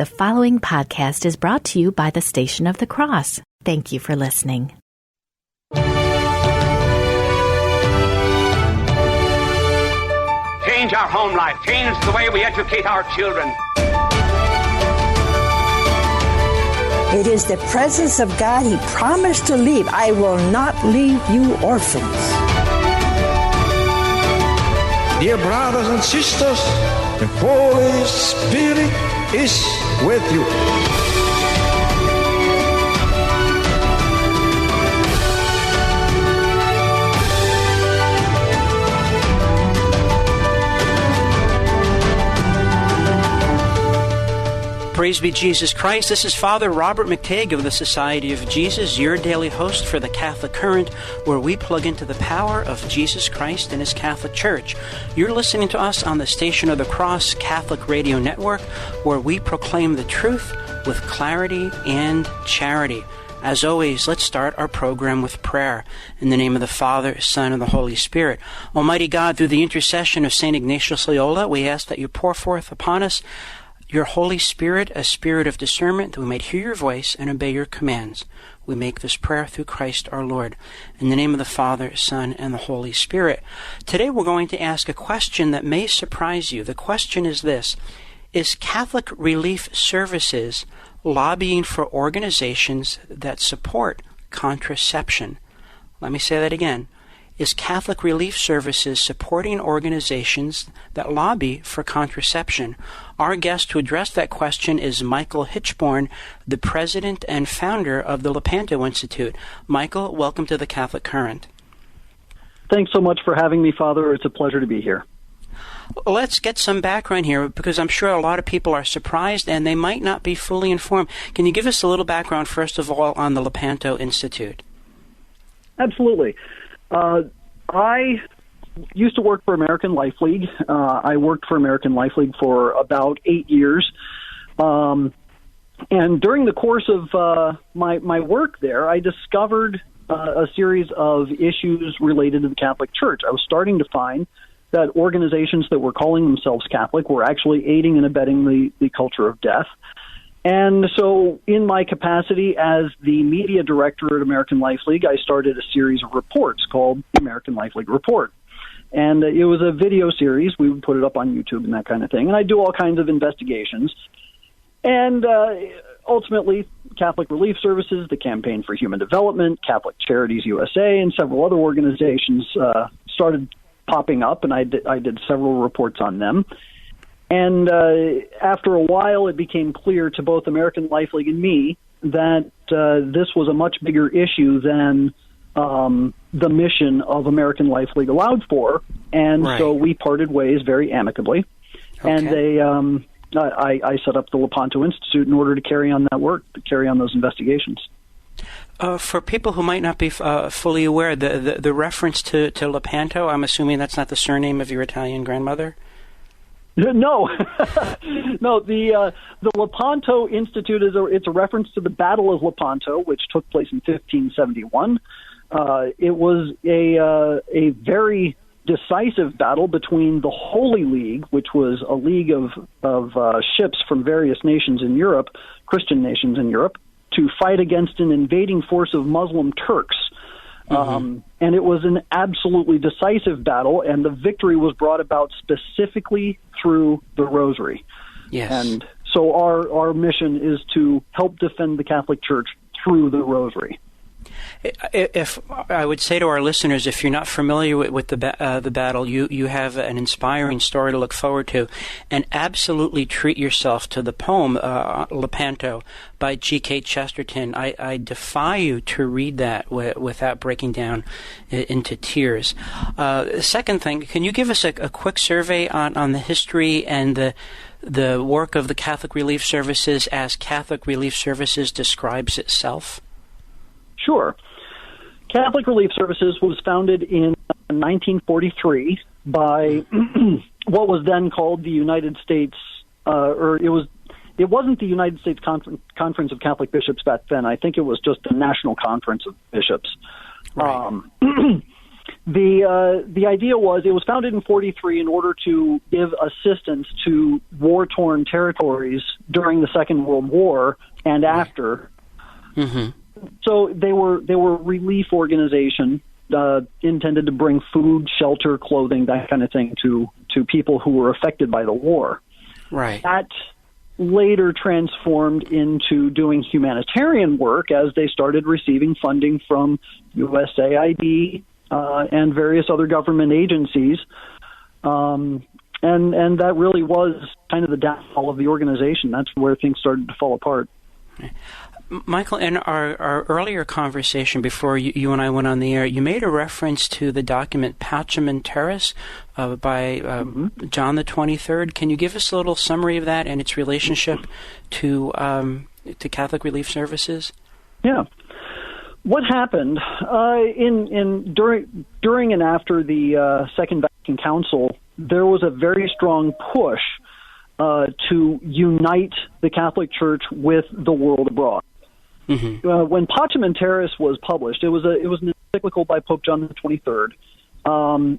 The following podcast is brought to you by the Station of the Cross. Thank you for listening. Change our home life. Change the way we educate our children. It is the presence of God He promised to leave. I will not leave you orphans. Dear brothers and sisters, the Holy Spirit is with you. Praise be Jesus Christ. This is Father Robert McTague of the Society of Jesus, your daily host for the Catholic Current, where we plug into the power of Jesus Christ and His Catholic Church. You're listening to us on the Station of the Cross Catholic Radio Network, where we proclaim the truth with clarity and charity. As always, let's start our program with prayer. In the name of the Father, Son, and the Holy Spirit. Almighty God, through the intercession of St. Ignatius Loyola, we ask that you pour forth upon us your Holy Spirit, a spirit of discernment, that we might hear your voice and obey your commands. We make this prayer through Christ our Lord. In the name of the Father, Son, and the Holy Spirit. Today we're going to ask a question that may surprise you. The question is this: is Catholic Relief Services lobbying for organizations that support contraception? Let me say that again. Is Catholic Relief Services supporting organizations that lobby for contraception? Our guest to address that question is Michael Hichborn, the president and founder of the Lepanto Institute. Michael, welcome to the Catholic Current. Thanks so much for having me, Father. It's a pleasure to be here. Let's get some background here, because I'm sure a lot of people are surprised and they might not be fully informed. Can you give us a little background, first of all, on the Lepanto Institute? Absolutely. I used to work for American Life League. I worked for American Life League for about 8 years. And during the course of my work there, I discovered a series of issues related to the Catholic Church. I was starting to find that organizations that were calling themselves Catholic were actually aiding and abetting the culture of death. And so in my capacity as the media director at American Life League, I started a series of reports called American Life League Report. And it was a video series. We would put it up on YouTube and that kind of thing. And I do all kinds of investigations. And ultimately, Catholic Relief Services, the Campaign for Human Development, Catholic Charities USA, and several other organizations started popping up, and I did several reports on them. And after a while, it became clear to both American Life League and me that this was a much bigger issue than the mission of American Life League allowed for. And so we parted ways very amicably. Okay. And I set up the Lepanto Institute in order to carry on that work, to carry on those investigations. For people who might not be fully aware, the reference to Lepanto, I'm assuming that's not the surname of your Italian grandmother? No, no. The Lepanto Institute it's a reference to the Battle of Lepanto, which took place in 1571. It was a very decisive battle between the Holy League, which was a league of ships from various nations in Europe, Christian nations in Europe, to fight against an invading force of Muslim Turks. And it was an absolutely decisive battle, and the victory was brought about specifically through the Rosary. Yes. And so our mission is to help defend the Catholic Church through the Rosary. If I would say to our listeners, if you're not familiar with the battle, you have an inspiring story to look forward to, and absolutely treat yourself to the poem Lepanto by G.K. Chesterton. I defy you to read that without breaking down into tears. Second thing, can you give us a quick survey on the history and the work of the Catholic Relief Services as Catholic Relief Services describes itself? Sure. Catholic Relief Services was founded in 1943 by what was then called the United States, it wasn't the United States Conference of Catholic Bishops back then. I think it was just the National Conference of Bishops. Right. The idea was it was founded in 1943 in order to give assistance to war-torn territories during the Second World War and after. Mm-hmm. So they were a relief organization intended to bring food, shelter, clothing, that kind of thing to people who were affected by the war. Right. That later transformed into doing humanitarian work as they started receiving funding from USAID and various other government agencies. And that really was kind of the downfall of the organization. That's where things started to fall apart. Michael, in our earlier conversation before you and I went on the air, you made a reference to the document Pacem in Terris by John the 23rd. Can you give us a little summary of that and its relationship to Catholic Relief Services? Yeah. What happened during and after the Second Vatican Council, there was a very strong push to unite the Catholic Church with the world abroad. Mm-hmm. When Pacem in Terris was published, it was an encyclical by Pope John the 23rd,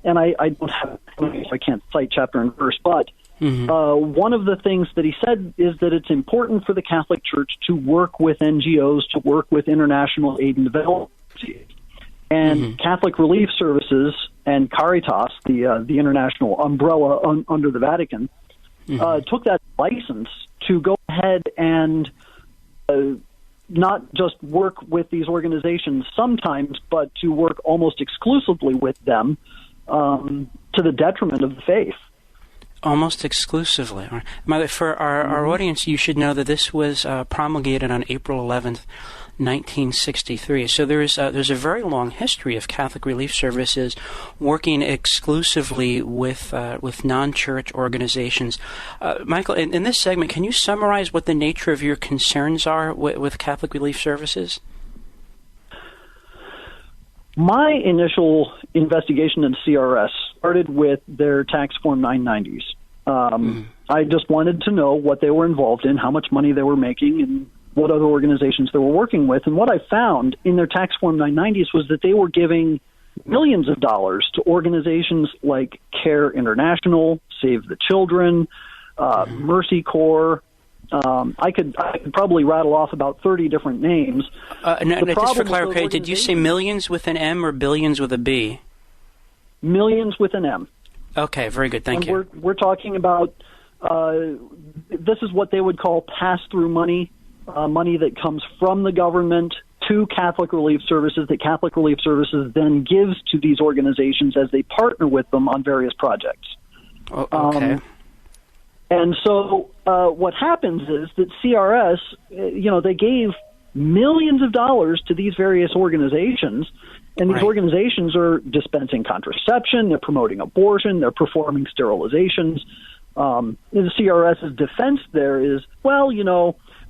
and I don't have, I can't cite chapter and verse, but one of the things that he said is that it's important for the Catholic Church to work with NGOs, to work with international aid and development, and Catholic Relief Services and Caritas, the international umbrella under the Vatican, took that license to go ahead and not just work with these organizations sometimes, but to work almost exclusively with them to the detriment of the faith. Almost exclusively. For our audience, you should know that this was promulgated on April 11th, 1963. So there's a very long history of Catholic Relief Services working exclusively with non-church organizations. Michael, in this segment, can you summarize what the nature of your concerns are with Catholic Relief Services? My initial investigation into CRS started with their tax form 990s. I just wanted to know what they were involved in, how much money they were making, and what other organizations they were working with. And what I found in their tax form 990s was that they were giving millions of dollars to organizations like Care International, Save the Children, Mercy Corps. I could probably rattle off about 30 different names. Just for clarification, did you say millions with an M or billions with a B? Millions with an M. Okay, very good. Thank you. We're talking about this is what they would call pass-through money, money that comes from the government to Catholic Relief Services that Catholic Relief Services then gives to these organizations as they partner with them on various projects. Okay. And so what happens is that CRS, they gave millions of dollars to these various organizations, and these organizations are dispensing contraception, they're promoting abortion, they're performing sterilizations. The CRS's defense there is,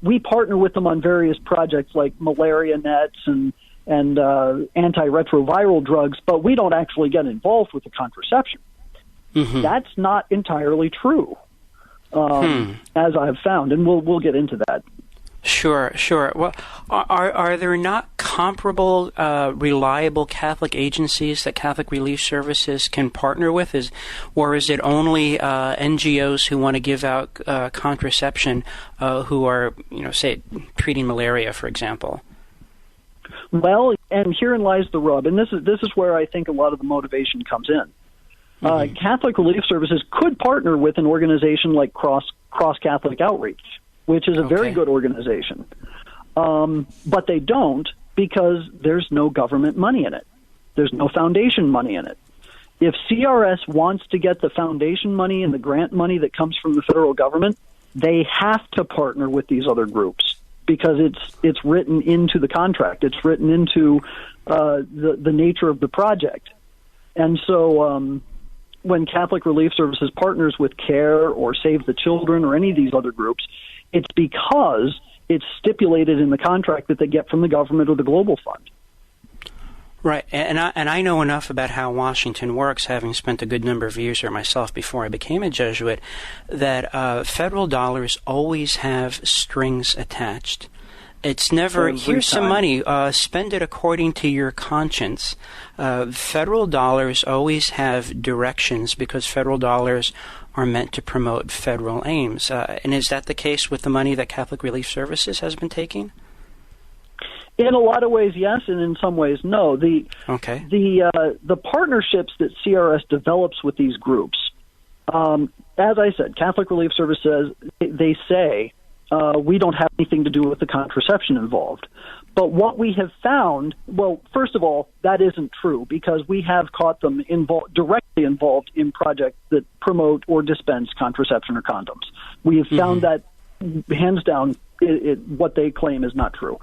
we partner with them on various projects like malaria nets and antiretroviral drugs, but we don't actually get involved with the contraception. Mm-hmm. That's not entirely true. As I've found, and we'll get into that. Sure. Well, are there not comparable, reliable Catholic agencies that Catholic Relief Services can partner with? Or is it only NGOs who want to give out contraception who are, say, treating malaria, for example? Well, and herein lies the rub, and this is where I think a lot of the motivation comes in. Catholic Relief Services could partner with an organization like Cross Catholic Outreach, which is a very good organization. But they don't because there's no government money in it. There's no foundation money in it. If CRS wants to get the foundation money and the grant money that comes from the federal government, they have to partner with these other groups because it's written into the contract. It's written into the nature of the project. And so when Catholic Relief Services partners with CARE or Save the Children or any of these other groups, it's because it's stipulated in the contract that they get from the government or the Global Fund. Right, and I know enough about how Washington works, having spent a good number of years here myself before I became a Jesuit, that federal dollars always have strings attached. It's never, here's some money, spend it according to your conscience. Federal dollars always have directions because federal dollars are meant to promote federal aims. And is that the case with the money that Catholic Relief Services has been taking? In a lot of ways, yes, and in some ways, no. The partnerships that CRS develops with these groups, as I said, Catholic Relief Service says, they say, we don't have anything to do with the contraception involved. But what we have found, well, first of all, that isn't true because we have caught them directly involved in projects that promote or dispense contraception or condoms. We have found that, hands down, what they claim is not true.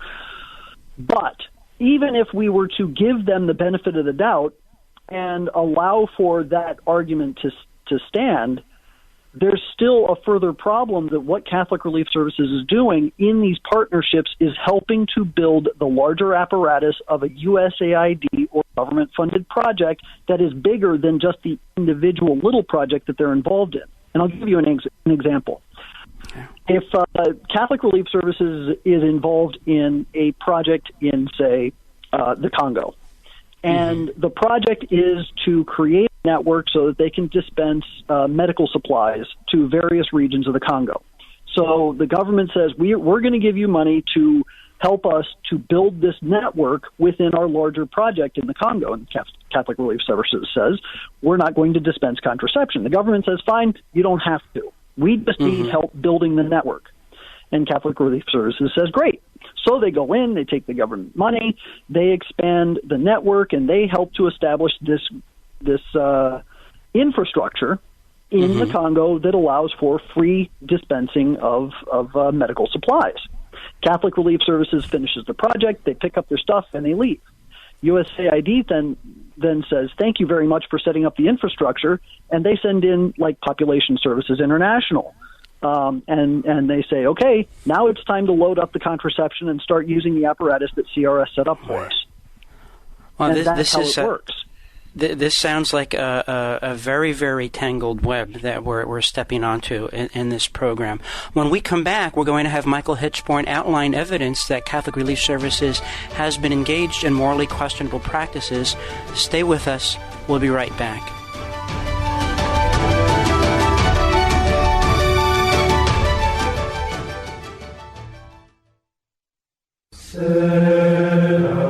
But even if we were to give them the benefit of the doubt and allow for that argument to stand, there's still a further problem that what Catholic Relief Services is doing in these partnerships is helping to build the larger apparatus of a USAID or government-funded project that is bigger than just the individual little project that they're involved in. And I'll give you an example. If Catholic Relief Services is involved in a project in, say, the Congo, and the project is to create a network so that they can dispense medical supplies to various regions of the Congo. So the government says, we're going to give you money to help us to build this network within our larger project in the Congo. And Catholic Relief Services says, we're not going to dispense contraception. The government says, fine, you don't have to. We just need help building the network. And Catholic Relief Services says, great. So they go in, they take the government money, they expand the network, and they help to establish this infrastructure in the Congo that allows for free dispensing of medical supplies. Catholic Relief Services finishes the project, they pick up their stuff, and they leave. USAID then says, thank you very much for setting up the infrastructure, and they send in, like, Population Services International. And they say, okay, now it's time to load up the contraception and start using the apparatus that CRS set up for us. Well, and that's how it works. This sounds like a very, very tangled web that we're stepping onto in this program. When we come back, we're going to have Michael Hichborn outline evidence that Catholic Relief Services has been engaged in morally questionable practices. Stay with us. We'll be right back.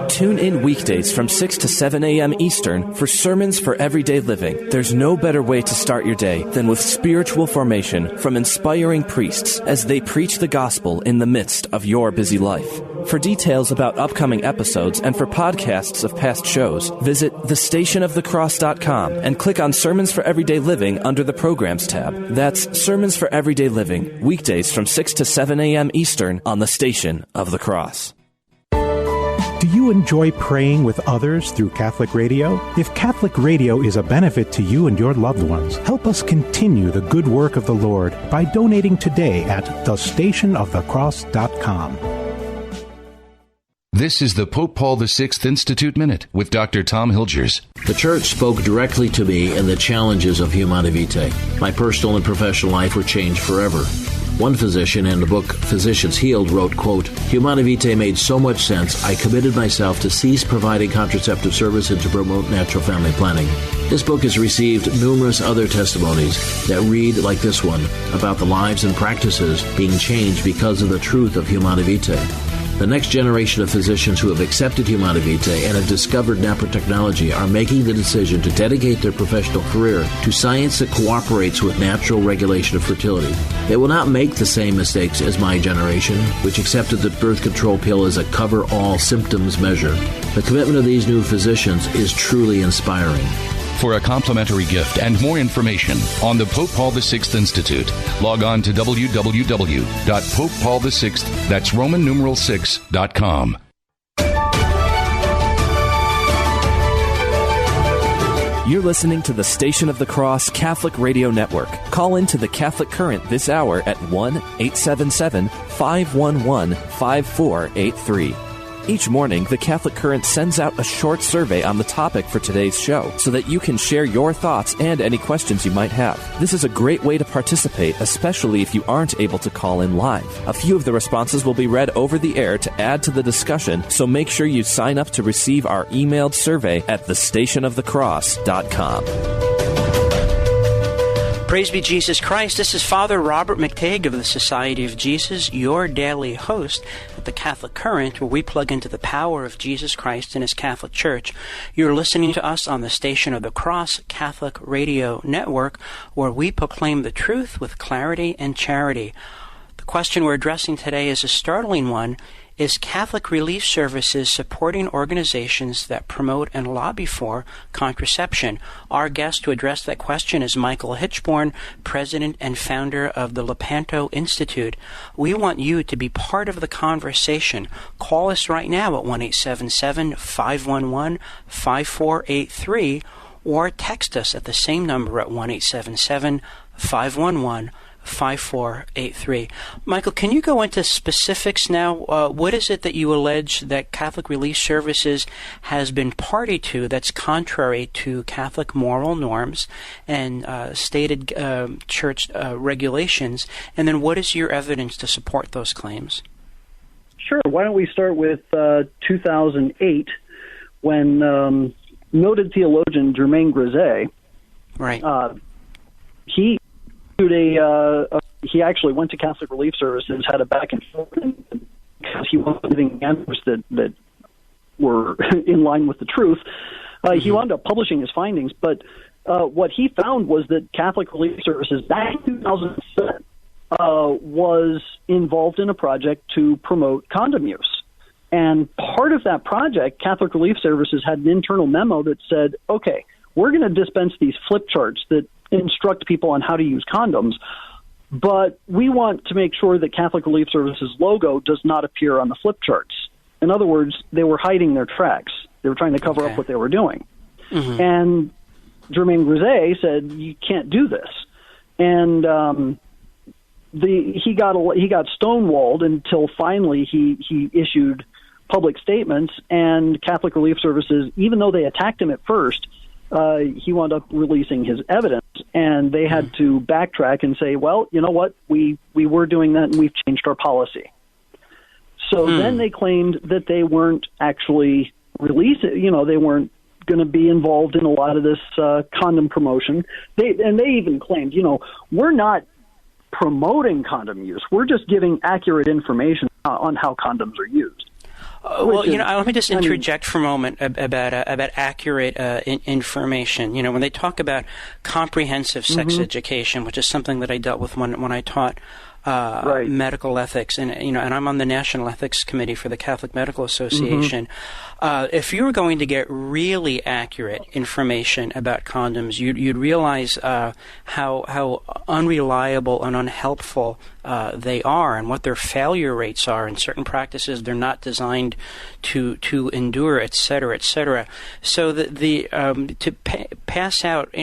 Tune in weekdays from 6 to 7 a.m. Eastern for Sermons for Everyday Living. There's no better way to start your day than with spiritual formation from inspiring priests as they preach the gospel in the midst of your busy life. For details about upcoming episodes and for podcasts of past shows, visit thestationofthecross.com and click on Sermons for Everyday Living under the Programs tab. That's Sermons for Everyday Living, weekdays from 6 to 7 a.m. Eastern on the Station of the Cross. Do you enjoy praying with others through Catholic Radio? If Catholic Radio is a benefit to you and your loved ones, help us continue the good work of the Lord by donating today at thestationofthecross.com. This is the Pope Paul VI Institute Minute with Dr. Tom Hilgers. The Church spoke directly to me in the challenges of Humanae Vitae. My personal and professional life were changed forever. One physician in the book Physicians Healed wrote, quote, Humanae Vitae made so much sense, I committed myself to cease providing contraceptive service and to promote natural family planning. This book has received numerous other testimonies that read like this one about the lives and practices being changed because of the truth of Humanae Vitae. The next generation of physicians who have accepted Humanae Vitae and have discovered nanotechnology are making the decision to dedicate their professional career to science that cooperates with natural regulation of fertility. They will not make the same mistakes as my generation, which accepted the birth control pill as a cover-all symptoms measure. The commitment of these new physicians is truly inspiring. For a complimentary gift and more information on the Pope Paul VI Institute, log on to www.popepaul6, that's Roman numeral 6.com. You're listening to the Station of the Cross Catholic Radio Network. Call into the Catholic Current this hour at 1-877-511-5483. Each morning, the Catholic Current sends out a short survey on the topic for today's show so that you can share your thoughts and any questions you might have. This is a great way to participate, especially if you aren't able to call in live. A few of the responses will be read over the air to add to the discussion, so make sure you sign up to receive our emailed survey at thestationofthecross.com. Praise be Jesus Christ. This is Father Robert McTague of the Society of Jesus, your daily host at the Catholic Current, where we plug into the power of Jesus Christ and His Catholic Church. You're listening to us on the Station of the Cross Catholic Radio Network, where we proclaim the truth with clarity and charity. The question we're addressing today is a startling one. Is Catholic Relief Services supporting organizations that promote and lobby for contraception? Our guest to address that question is Michael Hichborn, president and founder of the Lepanto Institute. We want you to be part of the conversation. Call us right now at 1-877-511-5483 or text us at the same number at 1-877-511-5483. 5483. Michael, can you go into specifics now? What is it that you allege that Catholic Relief Services has been party to that's contrary to Catholic moral norms and stated church regulations? And then what is your evidence to support those claims? Sure. Why don't we start with 2008 when noted theologian Germain Grisey, right? He actually went to Catholic Relief Services, had a back and forth, because he wasn't getting answers that were in line with the truth. He wound up publishing his findings, but what he found was that Catholic Relief Services back in 2007 was involved in a project to promote condom use. And part of that project, Catholic Relief Services had an internal memo that said, okay, we're going to dispense these flip charts that instruct people on how to use condoms, but we want to make sure that Catholic Relief Services logo does not appear on the flip charts. In other words, they were hiding their tracks. They were trying to cover up what they were doing. Mm-hmm. And Germain Grisey said, you can't do this. And he got stonewalled until finally he issued public statements, and Catholic Relief Services, even though they attacked him at first, he wound up releasing his evidence, and they had to backtrack and say, well, you know what, we were doing that, and we've changed our policy. So then they claimed that they weren't actually releasing, they weren't going to be involved in a lot of this condom promotion. They even claimed, we're not promoting condom use. We're just giving accurate information on how condoms are used. Well, let me just interject for a moment about accurate information. When they talk about comprehensive sex education, which is something that I dealt with when I taught medical ethics, and I'm on the National Ethics Committee for the Catholic Medical Association. If you were going to get really accurate information about condoms, you'd realize how unreliable and unhelpful they are, and what their failure rates are, and certain practices they're not designed to endure, et cetera, et cetera. So to pass out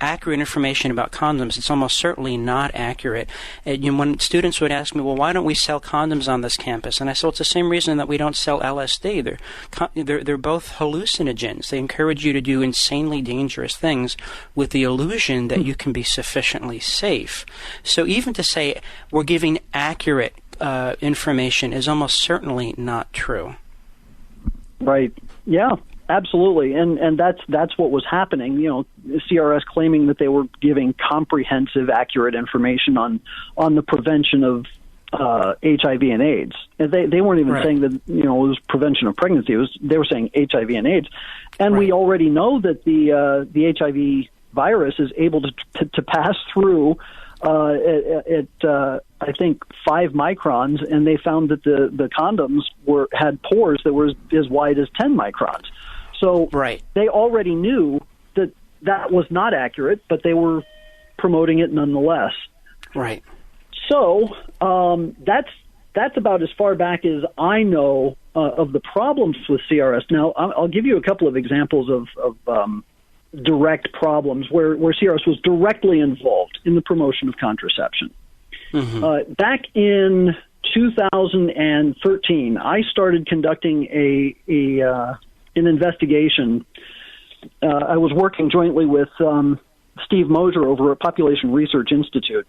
accurate information about condoms, it's almost certainly not accurate. When students would ask me, well, why don't we sell condoms on this campus? And I said, well, it's the same reason that we don't sell LSD. They're both hallucinogens. They encourage you to do insanely dangerous things with the illusion that you can be sufficiently safe. So even to say we're giving accurate information is almost certainly not true. Right. Yeah, absolutely. And that's what was happening. CRS claiming that they were giving comprehensive, accurate information on the prevention of HIV and AIDS. And they weren't even saying that it was prevention of pregnancy. They were saying HIV and AIDS. And we already know that the HIV virus is able to pass through at I think 5 microns, and they found that the condoms had pores that were as wide as 10 microns. So they already knew that was not accurate, but they were promoting it nonetheless. Right. So that's about as far back as I know of the problems with CRS. Now, I'll give you a couple of examples of direct problems where CRS was directly involved in the promotion of contraception. Back in 2013, I started conducting an investigation. I was working jointly with Steve Mosier over at Population Research Institute.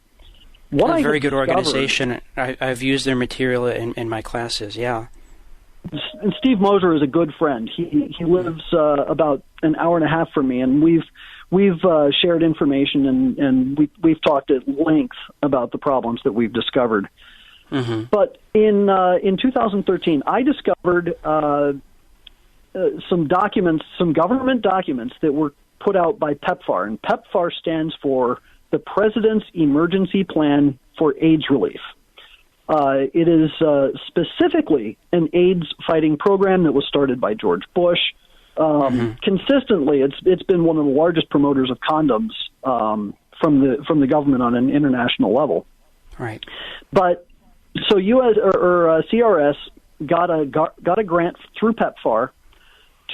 A very good organization. I've used their material in my classes, yeah. And Steve Mosier is a good friend. He lives about an hour and a half from me, and we've shared information and we've talked at length about the problems that we've discovered. Mm-hmm. But in 2013, I discovered some government documents that were put out by PEPFAR, and PEPFAR stands for the President's Emergency Plan for AIDS Relief. It is specifically an AIDS fighting program that was started by George Bush. Consistently, it's been one of the largest promoters of condoms from the government on an international level. Right. But so CRS got a grant through PEPFAR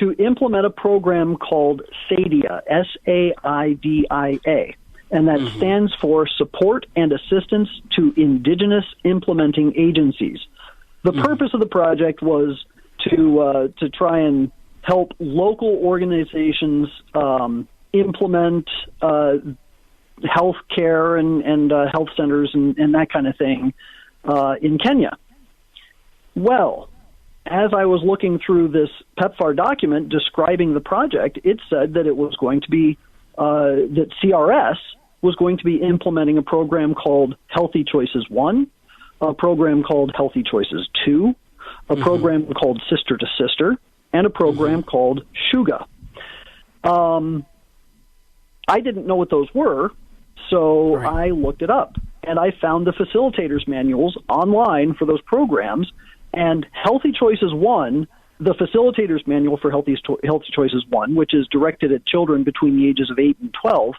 to implement a program called SAIDIA, SAIDIA. And that stands for Support and Assistance to Indigenous Implementing Agencies. The purpose of the project was to try and help local organizations implement health care and health centers and that kind of thing in Kenya. Well, as I was looking through this PEPFAR document describing the project, it said that it was going to be that CRS was going to be implementing a program called Healthy Choices 1, a program called Healthy Choices 2, a program called Sister to Sister, and a program called Shuga. I didn't know what those were, so I looked it up, and I found the facilitators' manuals online for those programs, and Healthy Choices 1, the facilitators' manual for Healthy Choices 1, which is directed at children between the ages of 8 and 12,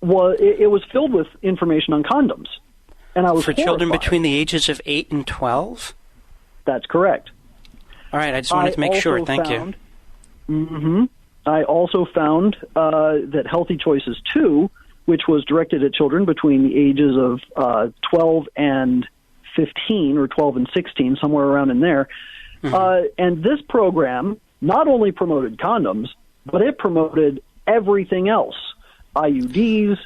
was filled with information on condoms, and I was for horrified. Children between the ages of 8 and 12. That's correct. All right, I just wanted to make sure. Thank you. I also found that Healthy Choices 2, which was directed at children between the ages of 12 and 15, or 12 and 16, somewhere around in there, and this program not only promoted condoms, but it promoted everything else. IUDs,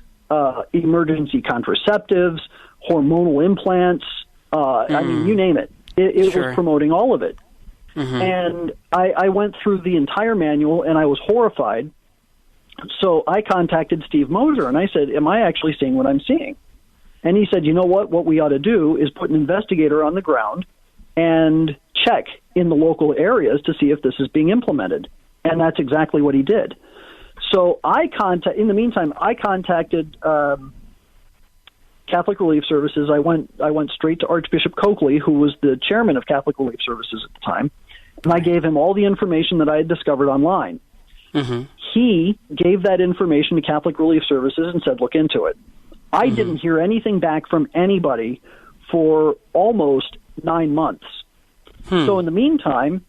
emergency contraceptives, hormonal implants, I mean, you name it. It was promoting all of it. And I went through the entire manual, and I was horrified. So I contacted Steve Mosier, and I said, am I actually seeing what I'm seeing? And he said, you know what we ought to do is put an investigator on the ground and check in the local areas to see if this is being implemented. And that's exactly what he did. So in the meantime, I contacted Catholic Relief Services. I went straight to Archbishop Coakley, who was the chairman of Catholic Relief Services at the time, and I gave him all the information that I had discovered online. He gave that information to Catholic Relief Services and said, look into it. I didn't hear anything back from anybody for almost 9 months. So in the meantime,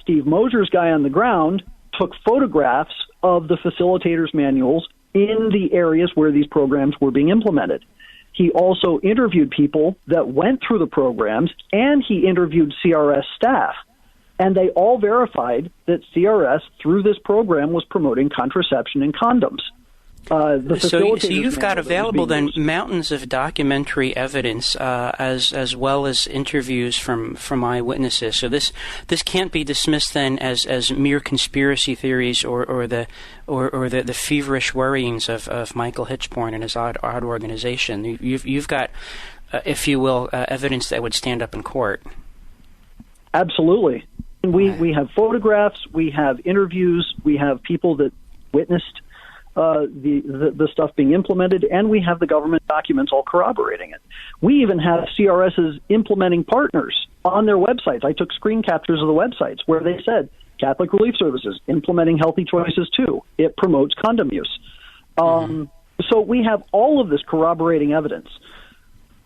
Steve Mosier's guy on the ground took photographs of the facilitators' manuals in the areas where these programs were being implemented. He also interviewed people that went through the programs, and he interviewed CRS staff. And they all verified that CRS, through this program, was promoting contraception and condoms. So you've got available then mountains of documentary evidence as well as interviews from eyewitnesses. So this can't be dismissed then as mere conspiracy theories or the feverish worryings of Michael Hichborn and his odd organization. You've got, if you will, evidence that would stand up in court. Absolutely. And we have photographs, we have interviews, we have people that witnessed the stuff being implemented, and we have the government documents all corroborating it. We even have CRS's implementing partners on their websites. I took screen captures of the websites where they said, Catholic Relief Services, implementing Healthy Choices 2. It promotes condom use. So we have all of this corroborating evidence.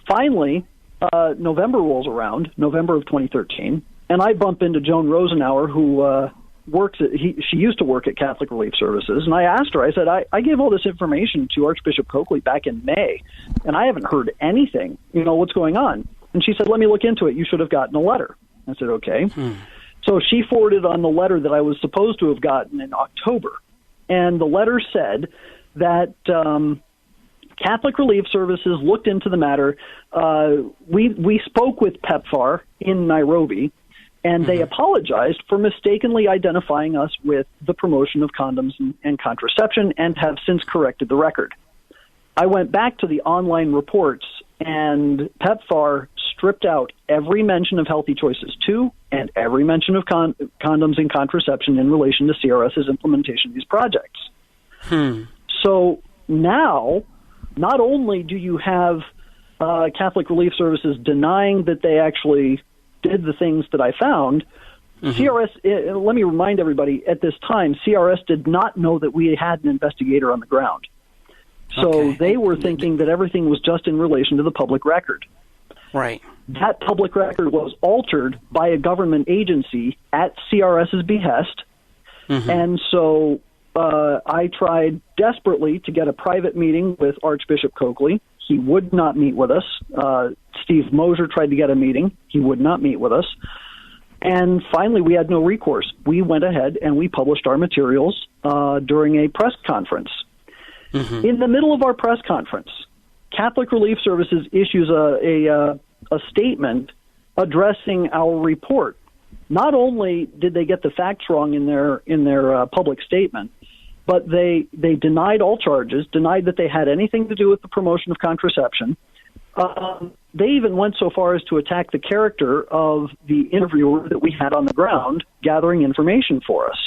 Finally, November rolls around, November of 2013, and I bump into Joan Rosenauer, who she used to work at Catholic Relief Services, and I asked her, I said, I gave all this information to Archbishop Coakley back in May, and I haven't heard anything. What's going on? And she said, let me look into it. You should have gotten a letter. I said, okay. So she forwarded on the letter that I was supposed to have gotten in October. And the letter said that Catholic Relief Services looked into the matter. We spoke with PEPFAR in Nairobi, and they apologized for mistakenly identifying us with the promotion of condoms and contraception and have since corrected the record. I went back to the online reports, and PEPFAR stripped out every mention of Healthy Choices 2 and every mention of condoms and contraception in relation to CRS's implementation of these projects. So now, not only do you have Catholic Relief Services denying that they actually did the things that I found, CRS, let me remind everybody, at this time, CRS did not know that we had an investigator on the ground. So they were thinking that everything was just in relation to the public record. Right. That public record was altered by a government agency at CRS's behest, and so I tried desperately to get a private meeting with Archbishop Coakley. He would not meet with us. Steve Moser tried to get a meeting. He would not meet with us. And finally, we had no recourse. We went ahead and we published our materials during a press conference. In the middle of our press conference, Catholic Relief Services issues a statement addressing our report. Not only did they get the facts wrong in their public statement, but they denied all charges, denied that they had anything to do with the promotion of contraception. They even went so far as to attack the character of the interviewer that we had on the ground gathering information for us.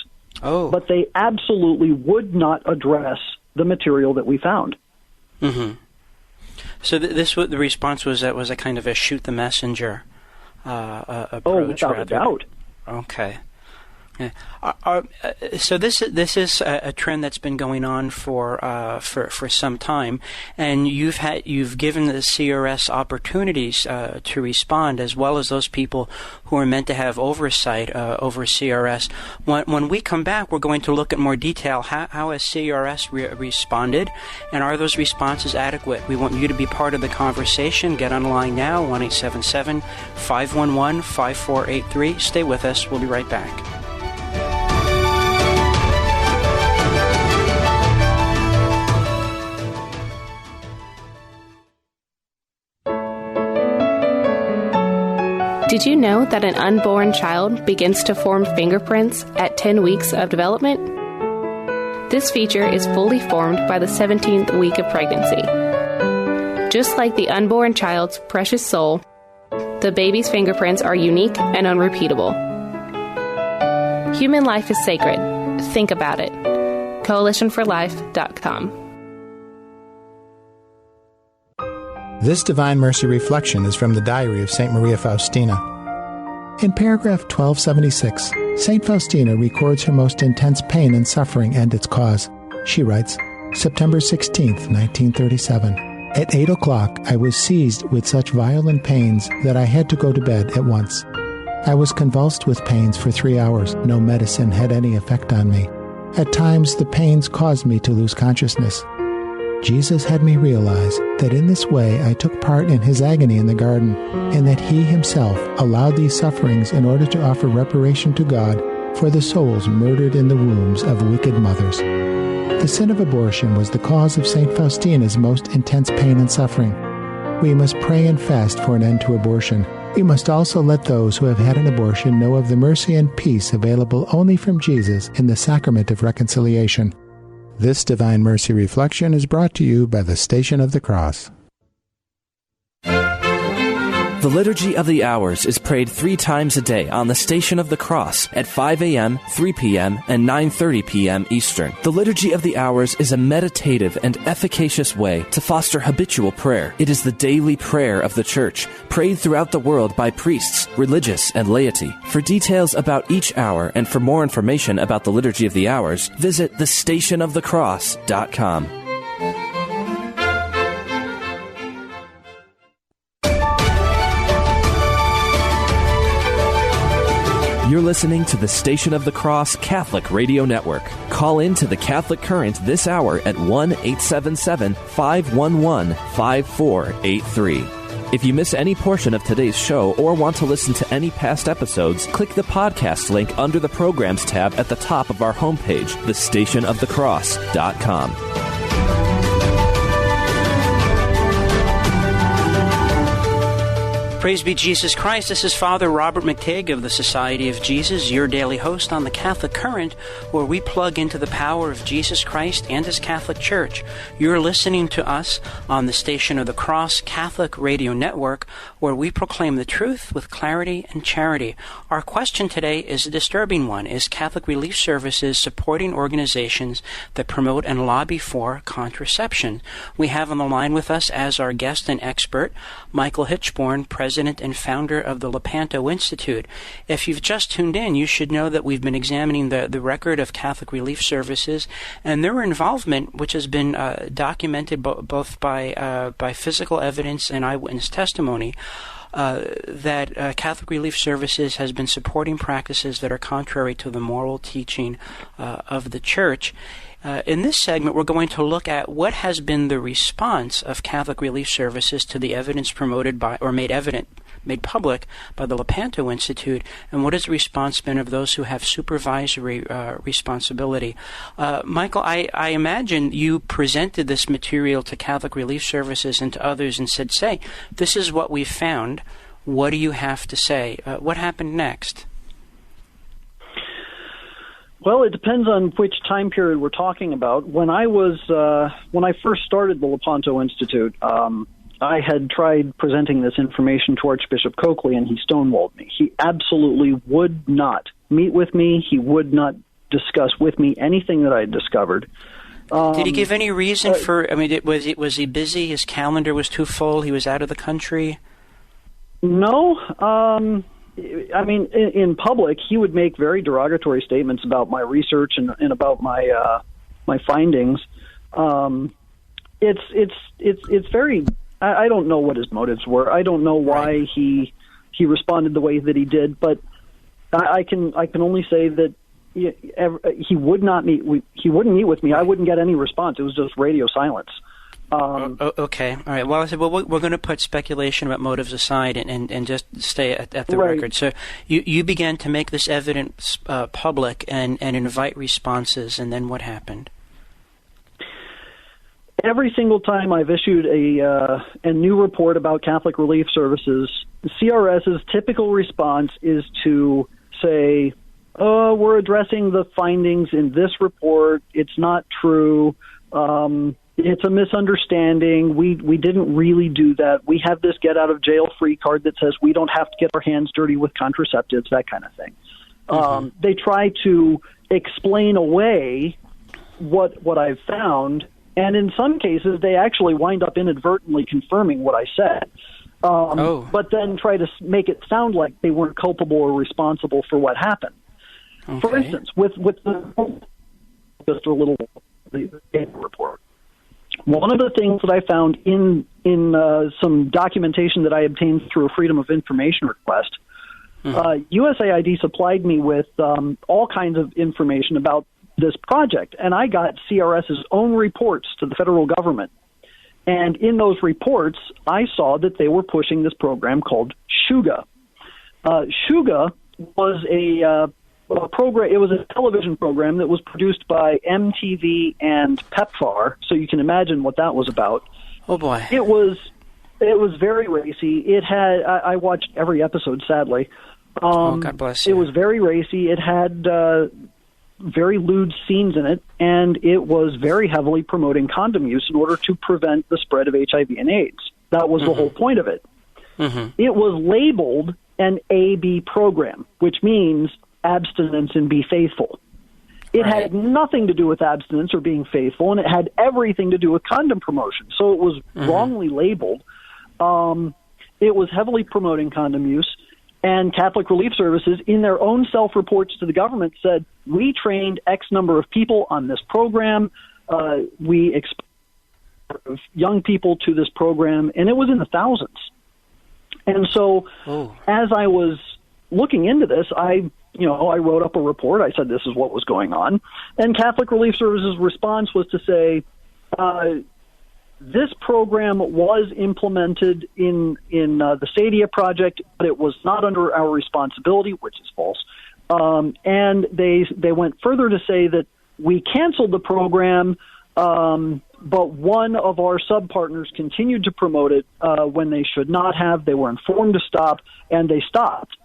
But they absolutely would not address the material that we found. So the response was that was a kind of a shoot the messenger approach. Without a doubt. Okay. So this is a trend that's been going on for some time, and you've given the CRS opportunities to respond, as well as those people who are meant to have oversight over CRS. When we come back, we're going to look at more detail. How has CRS responded, and are those responses adequate? We want you to be part of the conversation. Get on the line now, 1-877-511-5483. Stay with us. We'll be right back. Did you know that an unborn child begins to form fingerprints at 10 weeks of development? This feature is fully formed by the 17th week of pregnancy. Just like the unborn child's precious soul, the baby's fingerprints are unique and unrepeatable. Human life is sacred. Think about it. CoalitionForLife.com. This Divine Mercy Reflection is from the Diary of St. Maria Faustina. In paragraph 1276, St. Faustina records her most intense pain and suffering and its cause. She writes, September 16th, 1937. At 8 o'clock, I was seized with such violent pains that I had to go to bed at once. I was convulsed with pains for 3 hours. No medicine had any effect on me. At times, the pains caused me to lose consciousness. Jesus had me realize that in this way I took part in his agony in the garden, and that he himself allowed these sufferings in order to offer reparation to God for the souls murdered in the wombs of wicked mothers. The sin of abortion was the cause of St. Faustina's most intense pain and suffering. We must pray and fast for an end to abortion. We must also let those who have had an abortion know of the mercy and peace available only from Jesus in the sacrament of reconciliation. This Divine Mercy Reflection is brought to you by the Station of the Cross. The Liturgy of the Hours is prayed 3 times a day on the Station of the Cross at 5 a.m., 3 p.m., and 9:30 p.m. Eastern. The Liturgy of the Hours is a meditative and efficacious way to foster habitual prayer. It is the daily prayer of the Church, prayed throughout the world by priests, religious, and laity. For details about each hour and for more information about the Liturgy of the Hours, visit thestationofthecross.com. You're listening to the Station of the Cross Catholic Radio Network. Call in to the Catholic Current this hour at 1-877-511-5483. If you miss any portion of today's show or want to listen to any past episodes, click the podcast link under the Programs tab at the top of our homepage, thestationofthecross.com. Praise be Jesus Christ. This is Father Robert McTague of the Society of Jesus, your daily host on the Catholic Current, where we plug into the power of Jesus Christ and His Catholic Church. You're listening to us on the Station of the Cross Catholic Radio Network, where we proclaim the truth with clarity and charity. Our question today is a disturbing one. Is Catholic Relief Services supporting organizations that promote and lobby for contraception? We have on the line with us as our guest and expert, Michael Hichborn, President and founder of the Lepanto Institute. If you've just tuned in, you should know that we've been examining the record of Catholic Relief Services and their involvement, which has been documented both by physical evidence and eyewitness testimony, that Catholic Relief Services has been supporting practices that are contrary to the moral teaching of the Church. In this segment, we're going to look at what has been the response of Catholic Relief Services to the evidence promoted by, or made public by the Lepanto Institute, and what has the response been of those who have supervisory responsibility. Michael, I imagine you presented this material to Catholic Relief Services and to others and said, say, this is what we found. What do you have to say? What happened next? Well, it depends on which time period we're talking about. When I first started the Lepanto Institute, I had tried presenting this information to Archbishop Coakley, and he stonewalled me. He absolutely would not meet with me. He would not discuss with me anything that I had discovered. Did he give any reason for? I mean, was he busy? His calendar was too full. He was out of the country. No. I mean, in public, he would make very derogatory statements about my research and about my findings. It's very. I don't know what his motives were. I don't know why he responded the way that he did. But I can only say that he would not meet. He wouldn't meet with me. I wouldn't get any response. It was just radio silence. Okay, all right. Well, I said, we're going to put speculation about motives aside and just stay at the record. So you began to make this evidence public and invite responses, and then what happened? Every single time I've issued a new report about Catholic Relief Services, the CRS's typical response is to say, "Oh, we're addressing the findings in this report. It's not true. It's a misunderstanding. We didn't really do that. We have this get-out-of-jail-free card that says we don't have to get our hands dirty with contraceptives," that kind of thing. They try to explain away what I've found, and in some cases they actually wind up inadvertently confirming what I said, but then try to make it sound like they weren't culpable or responsible for what happened. Okay. For instance, with just a little report. One of the things that I found in some documentation that I obtained through a Freedom of Information request, USAID supplied me with all kinds of information about this project, and I got CRS's own reports to the federal government. And in those reports, I saw that they were pushing this program called Shuga. Shuga was a program. It was a television program that was produced by MTV and PEPFAR, so you can imagine what that was about. Oh boy! It was very racy. It had I watched every episode, sadly. God bless you. It was very racy. It had very lewd scenes in it, and it was very heavily promoting condom use in order to prevent the spread of HIV and AIDS. That was the whole point of it. It was labeled an AB program, which means abstinence and be faithful. It had nothing to do with abstinence or being faithful, and it had everything to do with condom promotion. So it was wrongly labeled. It was heavily promoting condom use, and Catholic Relief Services, in their own self-reports to the government, said, we trained X number of people on this program. We exposed young people to this program, and it was in the thousands. And so as I was looking into this, I wrote up a report. I said this is what was going on. And Catholic Relief Services' response was to say, this program was implemented in the Sadia project, but it was not under our responsibility, which is false. And they went further to say that we canceled the program, but one of our sub-partners continued to promote it when they should not have. They were informed to stop, and they stopped.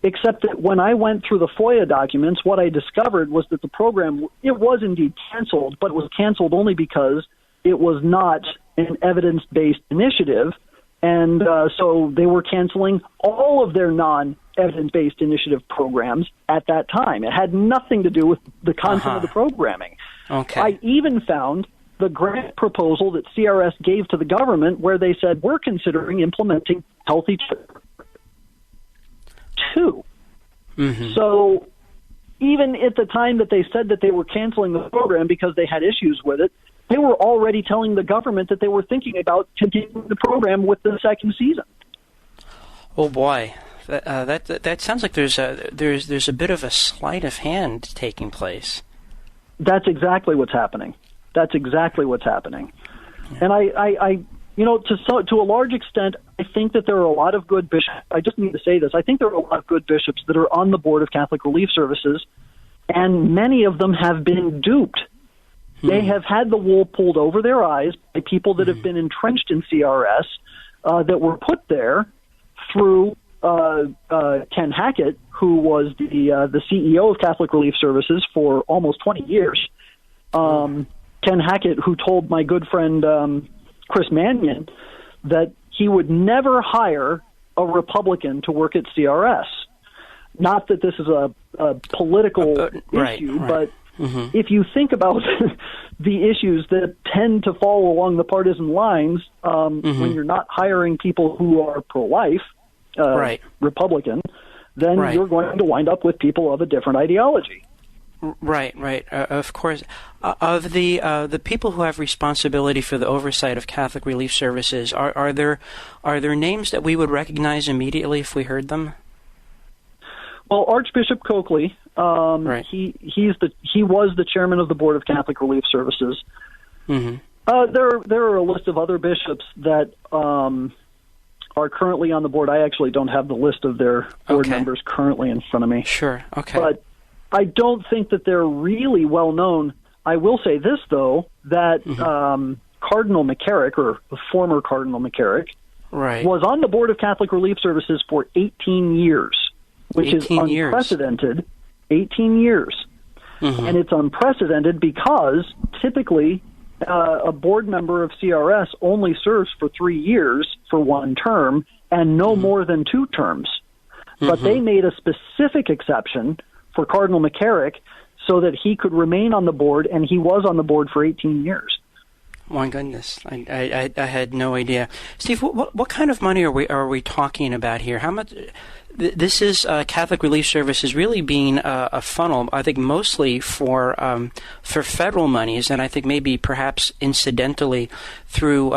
Except that when I went through the FOIA documents, what I discovered was that the program, it was indeed canceled, but it was canceled only because it was not an evidence-based initiative. And so they were canceling all of their non-evidence-based initiative programs at that time. It had nothing to do with the content of the programming. Okay. I even found the grant proposal that CRS gave to the government where they said, we're considering implementing healthy too. Mm-hmm. So even at the time that they said that they were canceling the program because they had issues with it, they were already telling the government that they were thinking about continuing the program with the second season. Oh boy, that sounds like there's a bit of a sleight of hand taking place. That's exactly what's happening. That's exactly what's happening. Yeah. And I to a large extent, I think that there are a lot of good bishops. I just need to say this. I think there are a lot of good bishops that are on the board of Catholic Relief Services, and many of them have been duped. They have had the wool pulled over their eyes by people that have been entrenched in CRS that were put there through Ken Hackett, who was the CEO of Catholic Relief Services for almost 20 years. Ken Hackett, who told my good friend Chris Mannion that he would never hire a Republican to work at CRS. Not that this is a political issue, but if you think about the issues that tend to fall along the partisan lines when you're not hiring people who are pro-life, Republican, then you're going to wind up with people of a different ideology. Right. Of course. Of the people who have responsibility for the oversight of Catholic Relief Services, are there names that we would recognize immediately if we heard them? Well, Archbishop Coakley, he was the chairman of the board of Catholic Relief Services. Mm-hmm. There are a list of other bishops that are currently on the board. I actually don't have the list of their board members currently in front of me. Sure. Okay. But I don't think that they're really well known. I will say this, though, that Cardinal McCarrick, or the former Cardinal McCarrick, was on the board of Catholic Relief Services for 18 years, which is unprecedented. 18 years. Mm-hmm. And it's unprecedented because typically a board member of CRS only serves for 3 years for one term and no more than 2 terms. But they made a specific exception for Cardinal McCarrick so that he could remain on the board, and he was on the board for 18 years. My goodness, I had no idea. Steve, what kind of money are we talking about here? How much? This is Catholic Relief Services really being a funnel, I think, mostly for federal monies, and I think maybe perhaps incidentally through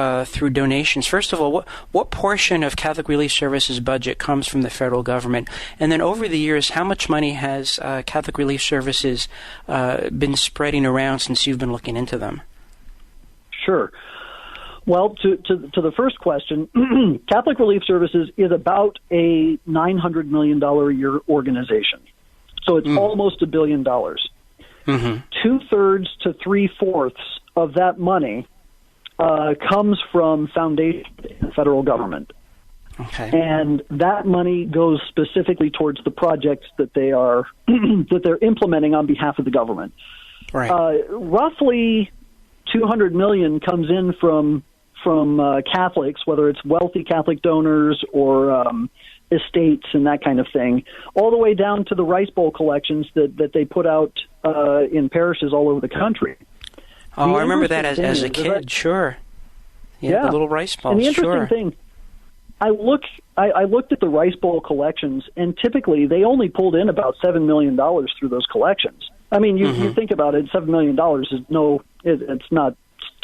donations. First of all, what portion of Catholic Relief Services budget comes from the federal government? And then over the years, how much money has Catholic Relief Services been spreading around since you've been looking into them? Sure. Well, to the first question, Catholic Relief Services is about a $900 million a year organization. So it's almost $1 billion. 2/3 to 3/4 of that money comes from foundation and federal government. Okay. And that money goes specifically towards the projects that they are that they're implementing on behalf of the government. Right. Roughly $200 million comes in from Catholics, whether it's wealthy Catholic donors or estates and that kind of thing, all the way down to the Rice Bowl collections that they put out in parishes all over the country. Oh, I remember that as a kid, sure. Yeah, the little Rice Bowls, and the interesting thing, I looked at the Rice Bowl collections, and typically they only pulled in about $7 million through those collections. I mean, you think about it, $7 million is it's not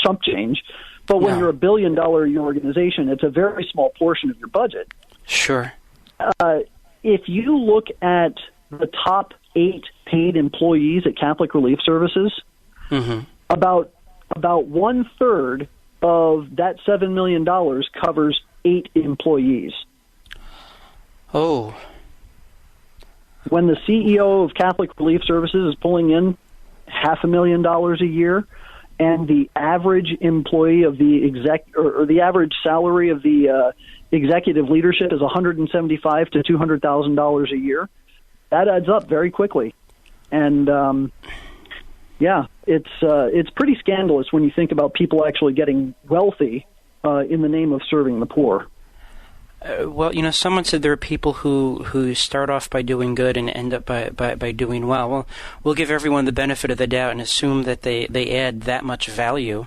chump change. But when you're $1 billion organization, it's a very small portion of your budget. Sure. If you look at the top 8 paid employees at Catholic Relief Services, about 1/3 of that $7 million covers 8 employees. Oh. When the CEO of Catholic Relief Services is pulling in $500,000 a year, and the average employee of the the average salary of the executive leadership is $175,000 to $200,000 a year, that adds up very quickly. And it's pretty scandalous when you think about people actually getting wealthy in the name of serving the poor. Well, someone said there are people who start off by doing good and end up by doing well. Well, we'll give everyone the benefit of the doubt and assume that they add that much value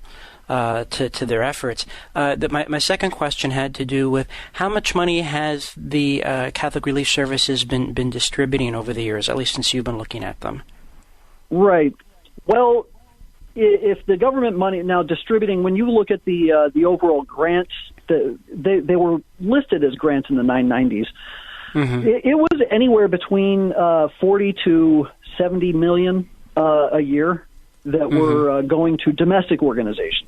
to their efforts. My second question had to do with how much money has the Catholic Relief Services been distributing over the years, at least since you've been looking at them? Right. Well, if the government money now distributing, when you look at the overall grants, they were listed as grants in the 990s. Mm-hmm. It was anywhere between 40 to 70 million a year that were going to domestic organizations.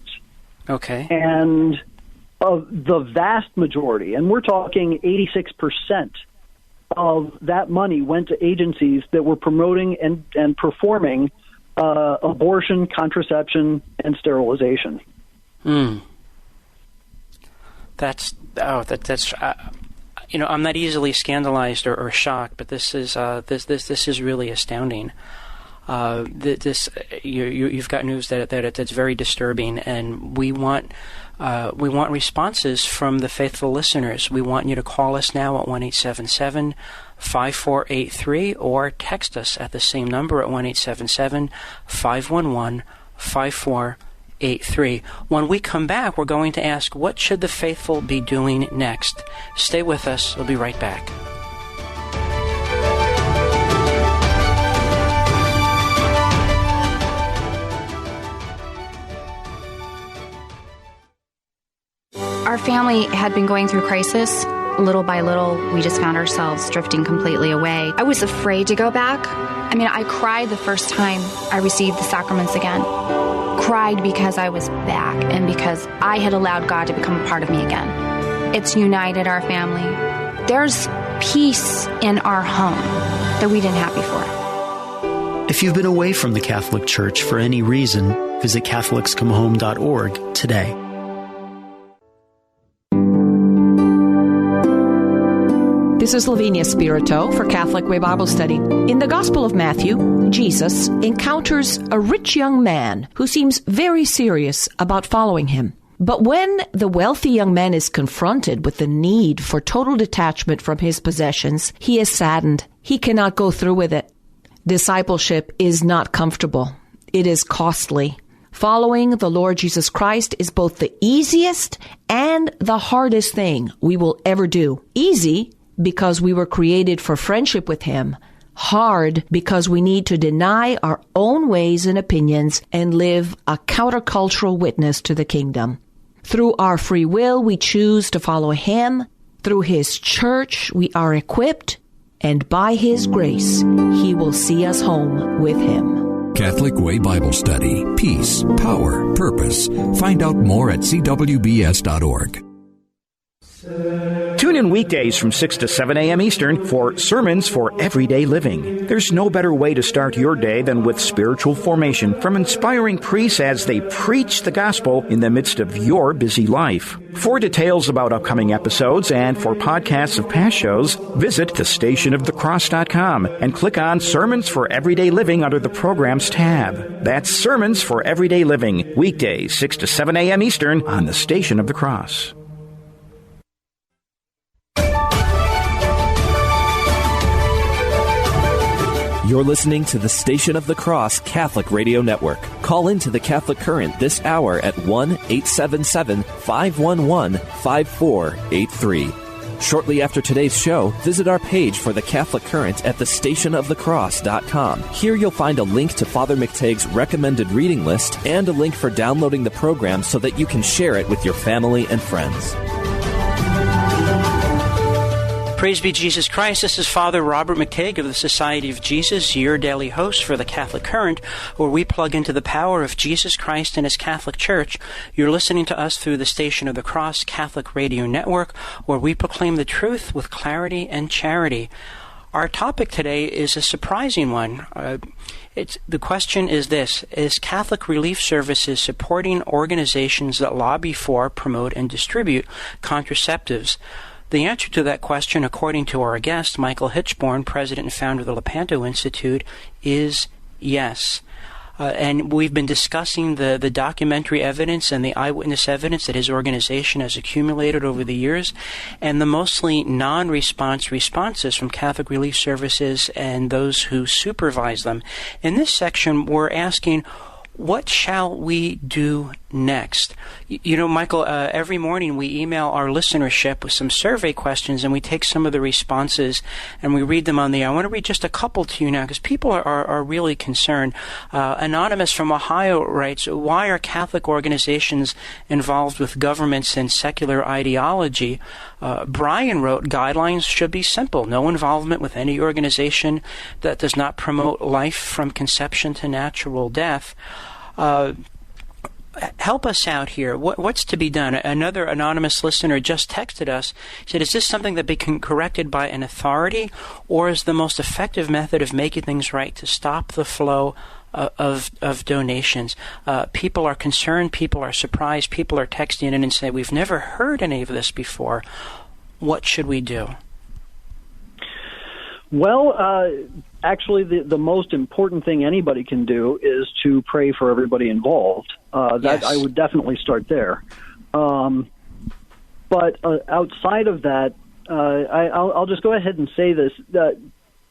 Okay. And the vast majority, and we're talking 86% of that money went to agencies that were promoting and performing abortion, contraception, and sterilization. That's I'm not easily scandalized or shocked, but this is really astounding. You've got news that's very disturbing, and we want responses from the faithful listeners. We want you to call us now at 1-877-5483 or text us at the same number at 1-877-511-5483. When we come back, we're going to ask, what should the faithful be doing next? Stay with us. We'll be right back. Our family had been going through crisis. Little by little, we just found ourselves drifting completely away. I was afraid to go back. I cried the first time I received the sacraments again. Cried because I was back and because I had allowed God to become a part of me again. It's united our family. There's peace in our home that we didn't have before. If you've been away from the Catholic Church for any reason, visit CatholicsComeHome.org today. This is Lavinia Spirito for Catholic Way Bible Study. In the Gospel of Matthew, Jesus encounters a rich young man who seems very serious about following him. But when the wealthy young man is confronted with the need for total detachment from his possessions, he is saddened. He cannot go through with it. Discipleship is not comfortable. It is costly. Following the Lord Jesus Christ is both the easiest and the hardest thing we will ever do. Easy, because we were created for friendship with Him. Hard, because we need to deny our own ways and opinions and live a countercultural witness to the kingdom. Through our free will, we choose to follow Him. Through His church, we are equipped. And by His grace, He will see us home with Him. Catholic Way Bible Study. Peace, power, purpose. Find out more at cwbs.org. Tune in weekdays from 6 to 7 a.m. Eastern for Sermons for Everyday Living. There's no better way to start your day than with spiritual formation from inspiring priests as they preach the gospel in the midst of your busy life. For details about upcoming episodes and for podcasts of past shows, visit thestationofthecross.com and click on Sermons for Everyday Living under the Programs tab. That's Sermons for Everyday Living, weekdays 6 to 7 a.m. Eastern on the Station of the Cross. You're listening to the Station of the Cross Catholic Radio Network. Call into the Catholic Current this hour at 1-877-511-5483. Shortly after today's show, visit our page for the Catholic Current at thestationofthecross.com. Here you'll find a link to Father McTague's recommended reading list and a link for downloading the program so that you can share it with your family and friends. Praise be Jesus Christ. This is Father Robert McTague of the Society of Jesus, your daily host for the Catholic Current, where we plug into the power of Jesus Christ and His Catholic Church. You're listening to us through the Station of the Cross Catholic Radio Network, where we proclaim the truth with clarity and charity. Our topic today is a surprising one. The question is this: is Catholic Relief Services supporting organizations that lobby for, promote, and distribute contraceptives? The answer to that question, according to our guest, Michael Hichborn, president and founder of the Lepanto Institute, is yes. And we've been discussing the documentary evidence and the eyewitness evidence that his organization has accumulated over the years, and the mostly non-response responses from Catholic Relief Services and those who supervise them. In this section, we're asking, what shall we do next? You know, Michael, every morning we email our listenership with some survey questions, and we take some of the responses and we read them on the air. I want to read just a couple to you now because people are really concerned. Anonymous from Ohio writes, why are Catholic organizations involved with governments and secular ideology? Brian wrote, guidelines should be simple. No involvement with any organization that does not promote life from conception to natural death. Help us out here. What's to be done? Another anonymous listener just texted us, said, is this something that be corrected by an authority, or is the most effective method of making things right to stop the flow of donations? People are concerned, people are surprised, people are texting in and say, we've never heard any of this before. What should we do? Well, actually, the most important thing anybody can do is to pray for everybody involved. Yes. I would definitely start there. But outside of that, I'll just go ahead and say this, that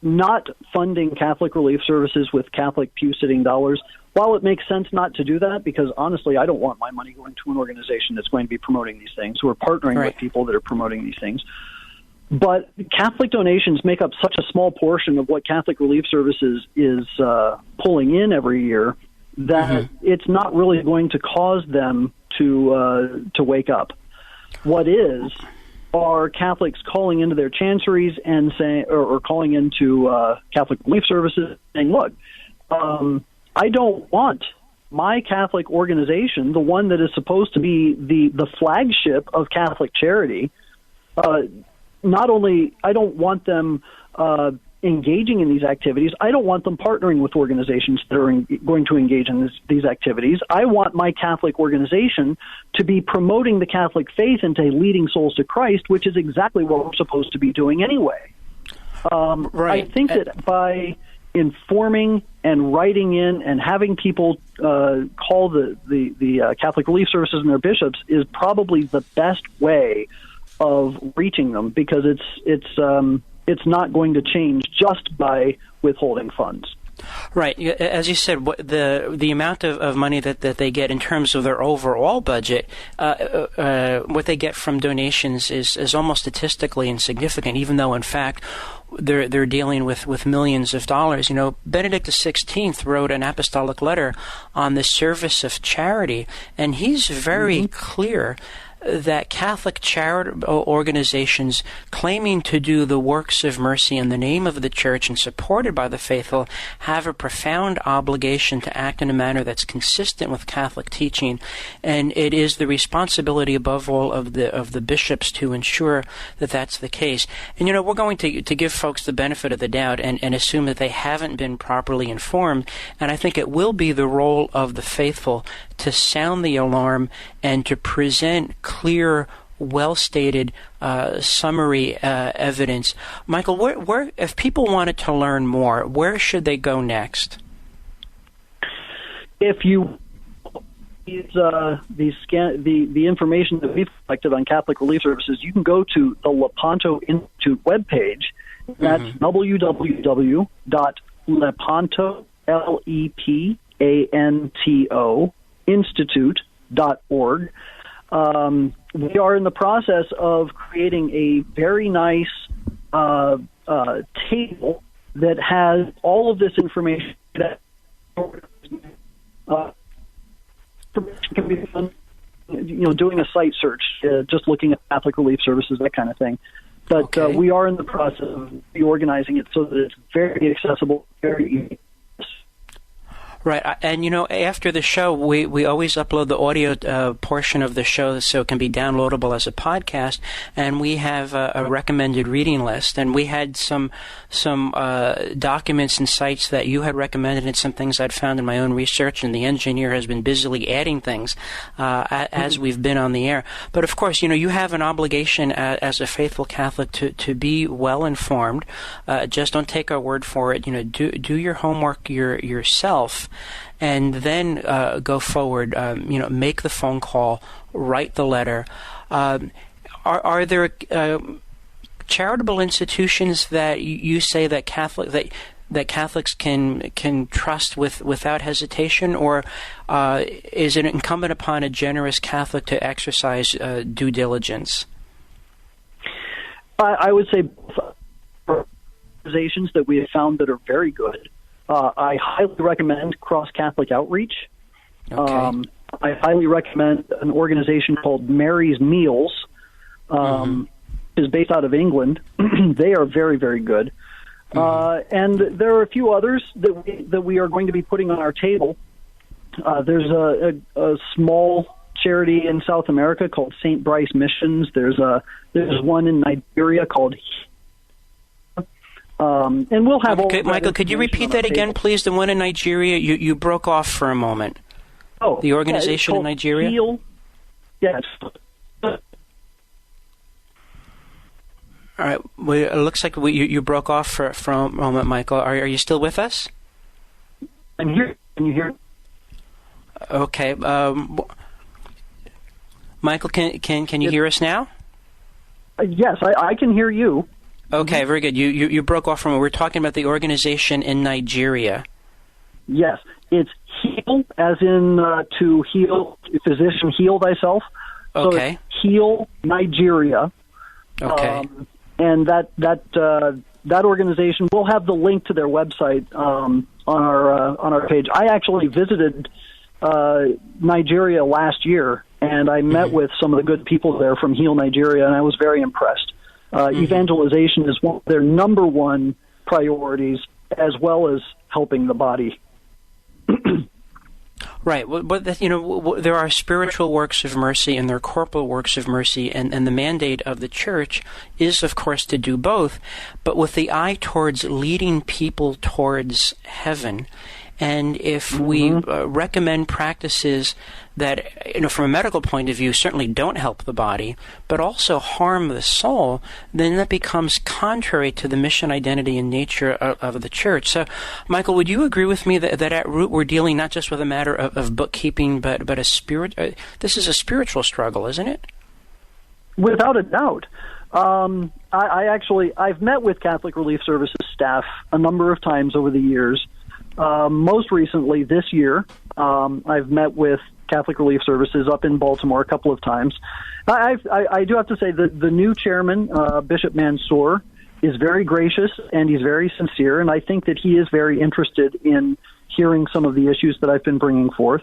not funding Catholic Relief Services with Catholic pew-sitting dollars, while it makes sense not to do that, because honestly, I don't want my money going to an organization that's going to be promoting these things, who are partnering with people that are promoting these things. But Catholic donations make up such a small portion of what Catholic Relief Services is pulling in every year that it's not really going to cause them to wake up. What is are Catholics calling into their chanceries and saying, or calling into Catholic Relief Services, saying, "Look, I don't want my Catholic organization, the one that is supposed to be the flagship of Catholic charity." Not only I don't want them engaging in these activities, I don't want them partnering with organizations that are going to engage in these activities. I want my Catholic organization to be promoting the Catholic faith and to leading souls to Christ, which is exactly what we're supposed to be doing anyway. I think that by informing and writing in and having people call the Catholic Relief Services and their bishops is probably the best way of reaching them, because it's not going to change just by withholding funds. Right. As you said, the amount of money that they get in terms of their overall budget, what they get from donations is almost statistically insignificant, even though, in fact, they're dealing with millions of dollars. You know, Benedict XVI wrote an apostolic letter on the service of charity, and he's very clear that Catholic charitable organizations claiming to do the works of mercy in the name of the Church and supported by the faithful have a profound obligation to act in a manner that's consistent with Catholic teaching, and it is the responsibility above all of the bishops to ensure that that's the case. And you know, we're going to give folks the benefit of the doubt and assume that they haven't been properly informed, and I think it will be the role of the faithful to sound the alarm and to present clear, well-stated, summary evidence. Michael, where if people wanted to learn more, where should they go next? If you the information that we've collected on Catholic Relief Services, you can go to the Lepanto Institute webpage. That's www.lepanto, Lepanto, institute.org. We are in the process of creating a very nice table that has all of this information that can be done, doing a site search, just looking at Catholic Relief Services, that kind of thing. But we are in the process of reorganizing it so that it's very accessible, very easy. Right, and after the show, we always upload the audio portion of the show so it can be downloadable as a podcast, and we have a recommended reading list, and we had some documents and sites that you had recommended and some things I'd found in my own research, and the engineer has been busily adding things as we've been on the air. But of course, you have an obligation as a faithful Catholic to be well informed. Just don't take our word for it. Do your homework yourself. And then go forward, make the phone call, write the letter. Are there charitable institutions that you say that Catholics can trust without hesitation, or is it incumbent upon a generous Catholic to exercise due diligence? I would say organizations that we have found that are very good. I highly recommend Cross Catholic Outreach. Okay. I highly recommend an organization called Mary's Meals, is based out of England. They are very, very good. And there are a few others that we are going to be putting on our table. There's a small charity in South America called St. Bryce Missions. There's one in Nigeria called and we'll have Michael, could you repeat that again, please? The one in Nigeria, you broke off for a moment. Oh, the organization in Nigeria? Yes. All right. Well, it looks like you broke off for a moment, Michael. Are you still with us? I'm here. Can you hear? Okay. Michael, can you hear us now? Yes, I can hear you. Okay, very good. You broke off from it. We're talking about the organization in Nigeria. Yes, it's heal, as in to heal, physician, heal thyself. Okay. So it's Heal Nigeria. Okay. And that organization, we'll have the link to their website on our page. I actually visited Nigeria last year, and I met with some of the good people there from Heal Nigeria, and I was very impressed. Evangelization is one of their number one priorities, as well as helping the body. Right. But there are spiritual works of mercy and there are corporal works of mercy, and the mandate of the Church is, of course, to do both, but with the eye towards leading people towards heaven. And if we recommend practices that, from a medical point of view, certainly don't help the body, but also harm the soul, then that becomes contrary to the mission, identity, and nature of the Church. So, Michael, would you agree with me that at root we're dealing not just with a matter of bookkeeping, but a spirit? This is a spiritual struggle, isn't it? Without a doubt. I've met with Catholic Relief Services staff a number of times over the years. Most recently this year, I've met with Catholic Relief Services up in Baltimore a couple of times. I do have to say that the new chairman, Bishop Mansour, is very gracious and he's very sincere, and I think that he is very interested in hearing some of the issues that I've been bringing forth.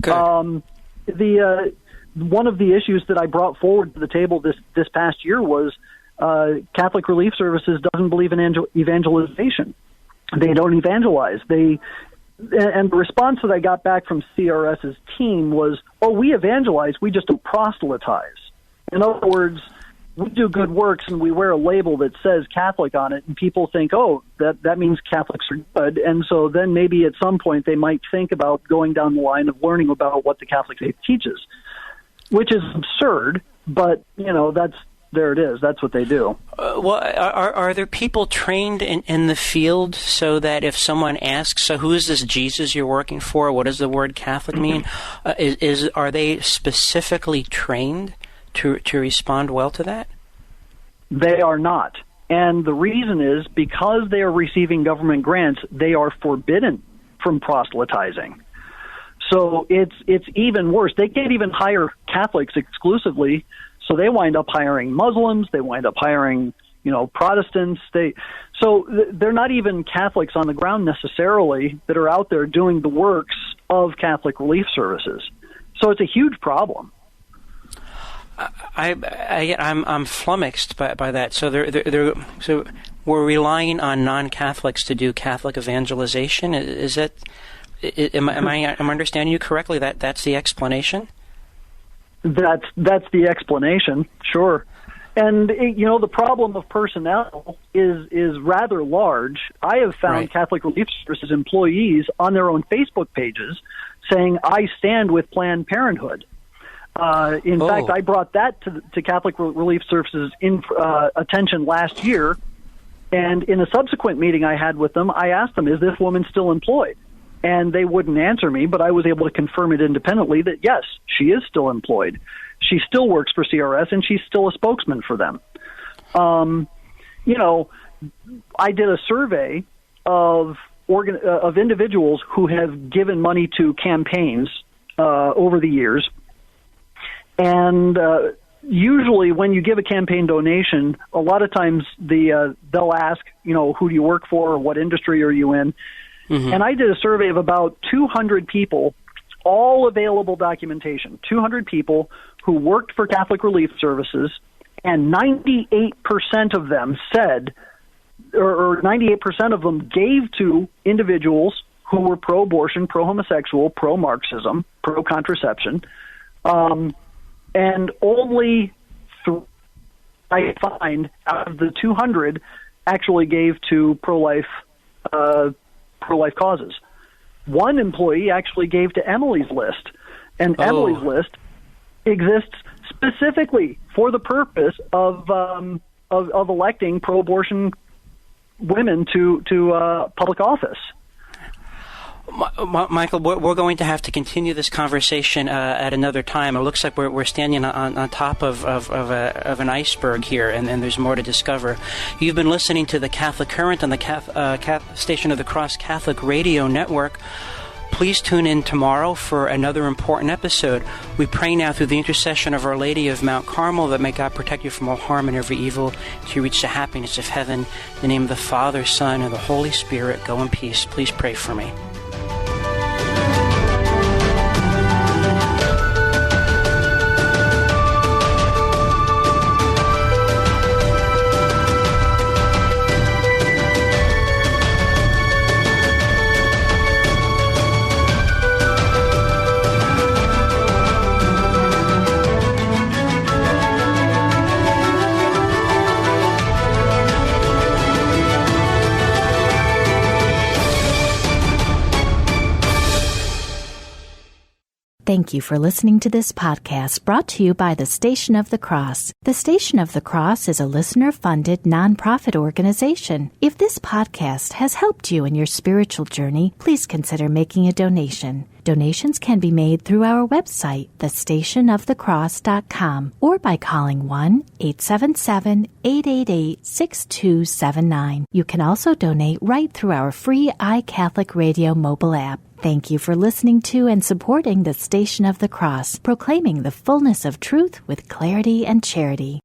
One of the issues that I brought forward to the table this past year was Catholic Relief Services doesn't believe in evangelization. They don't evangelize. And the response that I got back from CRS's team was, we evangelize, we just don't proselytize. In other words, we do good works and we wear a label that says Catholic on it, and people think, that means Catholics are good. And so then maybe at some point they might think about going down the line of learning about what the Catholic faith teaches, which is absurd, but, there it is. That's what they do. Are there people trained in the field so that if someone asks, so who is this Jesus you're working for? What does the word Catholic mean? Are they specifically trained to respond well to that? They are not. And the reason is because they are receiving government grants, they are forbidden from proselytizing. So it's even worse. They can't even hire Catholics exclusively. So they wind up hiring Muslims, they wind up hiring, Protestants. They're not even Catholics on the ground necessarily that are out there doing the works of Catholic Relief Services. So it's a huge problem. I'm flummoxed by that. So so we're relying on non-Catholics to do Catholic evangelization. Is that? Am I understanding you correctly? That's the explanation. That's the explanation. Sure. And the problem of personnel is rather large. I have found Catholic Relief Services employees on their own Facebook pages saying, "I stand with Planned Parenthood." In fact, I brought that to Catholic Relief Services attention last year, and in a subsequent meeting I had with them, I asked them, "Is this woman still employed?" And they wouldn't answer me, but I was able to confirm it independently that yes, she is still employed. She still works for CRS, and she's still a spokesman for them. I did a survey of individuals who have given money to campaigns over the years, and usually when you give a campaign donation, a lot of times they'll ask, who do you work for, or what industry are you in? Mm-hmm. And I did a survey of about 200 people, all available documentation, 200 people who worked for Catholic Relief Services, and 98% of them said, or 98% of them gave to individuals who were pro-abortion, pro-homosexual, pro-Marxism, pro-contraception, and only I find out of the 200 actually gave to pro-life causes. One employee actually gave to Emily's List, and Emily's List exists specifically for the purpose of electing pro-abortion women to public office. Michael, we're going to have to continue this conversation at another time. It looks like we're standing on top of an iceberg here, and there's more to discover. You've been listening to the Catholic Current on the Station of the Cross Catholic Radio Network. Please tune in tomorrow for another important episode. We pray now through the intercession of Our Lady of Mount Carmel that may God protect you from all harm and every evil till you reach the happiness of heaven. In the name of the Father, Son, and the Holy Spirit, go in peace. Please pray for me. Thank you for listening to this podcast brought to you by the Station of the Cross. The Station of the Cross is a listener-funded nonprofit organization. If this podcast has helped you in your spiritual journey, please consider making a donation. Donations can be made through our website, thestationofthecross.com, or by calling 1-877-888-6279. You can also donate right through our free iCatholic Radio mobile app. Thank you for listening to and supporting the Station of the Cross, proclaiming the fullness of truth with clarity and charity.